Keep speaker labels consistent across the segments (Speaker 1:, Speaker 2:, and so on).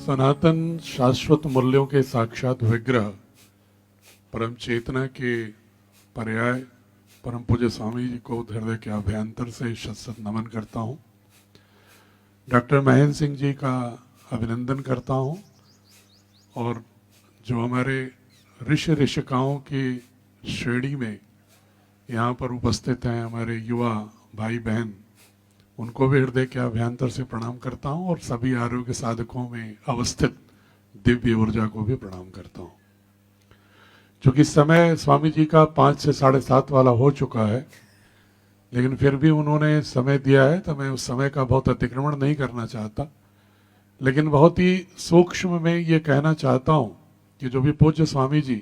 Speaker 1: सनातन शाश्वत मूल्यों के साक्षात विग्रह परम चेतना के पर्याय परम पूज्य स्वामी जी को हृदय के अभ्यंतर से शत नमन करता हूँ। डॉक्टर महेंद्र सिंह जी का अभिनंदन करता हूँ और जो हमारे ऋषिकाओं की श्रेणी में यहाँ पर उपस्थित हैं हमारे युवा भाई बहन, उनको भी हृदय के अभ्यंतर से प्रणाम करता हूँ और सभी आरोग्य साधकों में अवस्थित दिव्य ऊर्जा को भी प्रणाम करता हूँ। चूंकि समय स्वामी जी का 5 से 7:30 वाला हो चुका है, लेकिन फिर भी उन्होंने समय दिया है तो मैं उस समय का बहुत अतिक्रमण नहीं करना चाहता, लेकिन बहुत ही सूक्ष्म में ये कहना चाहता हूँ कि जो भी पूज्य स्वामी जी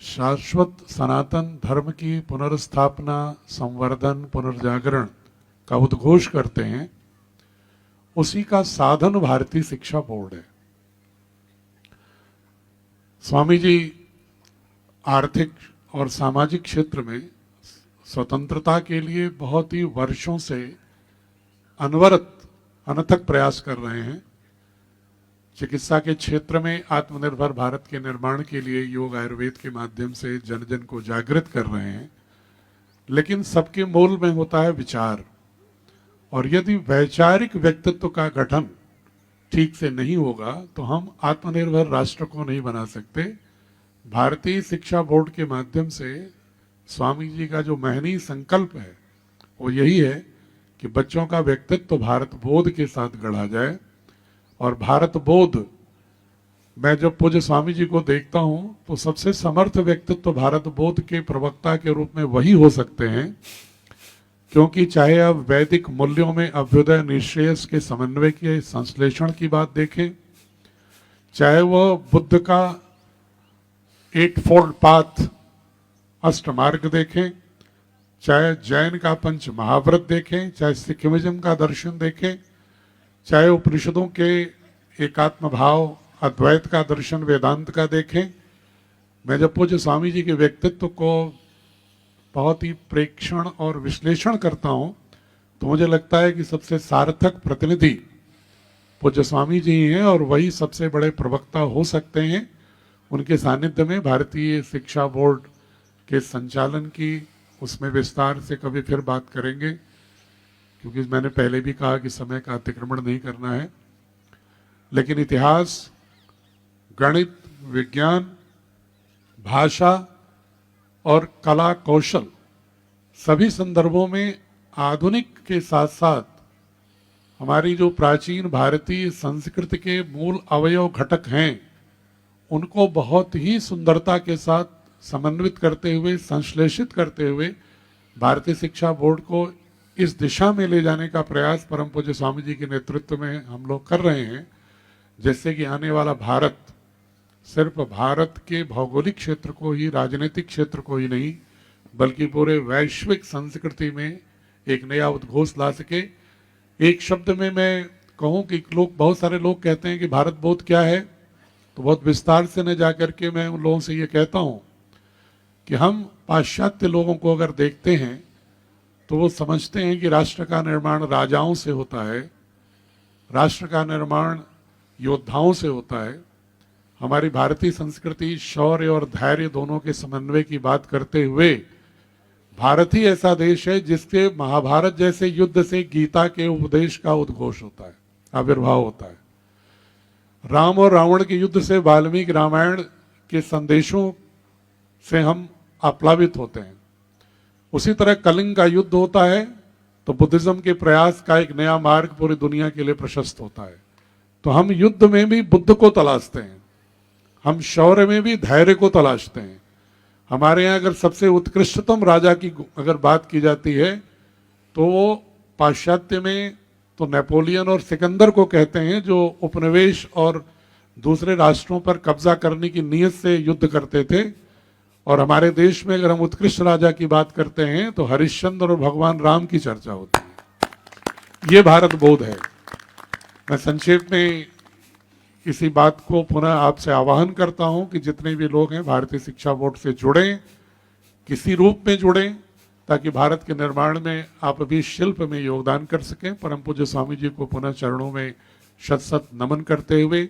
Speaker 1: शाश्वत सनातन धर्म की पुनर्स्थापना, संवर्धन, पुनर्जागरण का उद्घोष करते हैं, उसी का साधन भारतीय शिक्षा बोर्ड है। स्वामी जी आर्थिक और सामाजिक क्षेत्र में स्वतंत्रता के लिए बहुत ही वर्षों से अनवरत अनथक प्रयास कर रहे हैं। चिकित्सा के क्षेत्र में आत्मनिर्भर भारत के निर्माण के लिए योग आयुर्वेद के माध्यम से जन जन को जागृत कर रहे हैं, लेकिन सबके मूल में होता है विचार, और यदि वैचारिक व्यक्तित्व का गठन ठीक से नहीं होगा तो हम आत्मनिर्भर राष्ट्र को नहीं बना सकते। भारतीय शिक्षा बोर्ड के माध्यम से स्वामी जी का जो महनीय संकल्प है वो यही है कि बच्चों का व्यक्तित्व भारत बोध के साथ गढ़ा जाए। और भारत बोध, मैं जब पूज्य स्वामी जी को देखता हूं तो सबसे समर्थ व्यक्तित्व भारत बोध के प्रवक्ता के रूप में वही हो सकते हैं, क्योंकि चाहे अब वैदिक मूल्यों में अभ्युदय निश्रेयस के समन्वय के संश्लेषण की बात देखें, चाहे वह बुद्ध का 8 फोल्ड पाथ अष्टमार्ग देखें, चाहे जैन का पंच महाव्रत देखें, चाहे सिखिज्म का दर्शन देखें, चाहे उपनिषदों के एकात्म भाव अद्वैत का दर्शन वेदांत का देखें। मैं जब पूज्य स्वामी जी के व्यक्तित्व को बहुत ही प्रेक्षण और विश्लेषण करता हूं तो मुझे लगता है कि सबसे सार्थक प्रतिनिधि पूज्य स्वामी जी हैं और वही सबसे बड़े प्रवक्ता हो सकते हैं। उनके सानिध्य में भारतीय शिक्षा बोर्ड के संचालन की उसमें विस्तार से कभी फिर बात करेंगे, क्योंकि मैंने पहले भी कहा कि समय का अतिक्रमण नहीं करना है। लेकिन इतिहास, गणित, विज्ञान, भाषा और कला कौशल सभी संदर्भों में आधुनिक के साथ साथ हमारी जो प्राचीन भारतीय संस्कृति के मूल अवयव घटक हैं उनको बहुत ही सुंदरता के साथ समन्वित करते हुए, संश्लेषित करते हुए भारतीय शिक्षा बोर्ड को इस दिशा में ले जाने का प्रयास परम पूज्य स्वामी जी के नेतृत्व में हम लोग कर रहे हैं, जैसे कि आने वाला भारत सिर्फ भारत के भौगोलिक क्षेत्र को ही, राजनीतिक क्षेत्र को ही नहीं, बल्कि पूरे वैश्विक संस्कृति में एक नया उद्घोष ला सके। एक शब्द में मैं कहूँ कि बहुत सारे लोग कहते हैं कि भारत बोध क्या है, तो बहुत विस्तार से न जाकर के मैं उन लोगों से ये कहता हूँ कि हम पाश्चात्य लोगों को अगर देखते हैं तो वो समझते हैं कि राष्ट्र का निर्माण राजाओं से होता है, राष्ट्र का निर्माण योद्धाओं से होता है। हमारी भारतीय संस्कृति शौर्य और धैर्य दोनों के समन्वय की बात करते हुए भारत ही ऐसा देश है जिसके महाभारत जैसे युद्ध से गीता के उपदेश का उद्घोष होता है, आविर्भाव होता है। राम और रावण के युद्ध से वाल्मीकि रामायण के संदेशों से हम आप्लावित होते हैं। उसी तरह कलिंग का युद्ध होता है तो बुद्धिज्म के प्रयास का एक नया मार्ग पूरी दुनिया के लिए प्रशस्त होता है। तो हम युद्ध में भी बुद्ध को तलाशते हैं, हम शौर्य में भी धैर्य को तलाशते हैं। हमारे यहाँ अगर सबसे उत्कृष्टतम राजा की अगर बात की जाती है तो वो पाश्चात्य में तो नेपोलियन और सिकंदर को कहते हैं, जो उपनिवेश और दूसरे राष्ट्रों पर कब्जा करने की नीयत से युद्ध करते थे। और हमारे देश में अगर हम उत्कृष्ट राजा की बात करते हैं तो हरिश्चंद्र और भगवान राम की चर्चा होती है। ये भारत बोध है। मैं संक्षेप में इसी बात को पुनः आपसे आह्वान करता हूं कि जितने भी लोग हैं भारतीय शिक्षा बोर्ड से जुड़ें, किसी रूप में जुड़ें, ताकि भारत के निर्माण में आप भी शिल्प में योगदान कर सकें। परम पूज्य स्वामी जी को पुनः चरणों में शत शत नमन करते हुए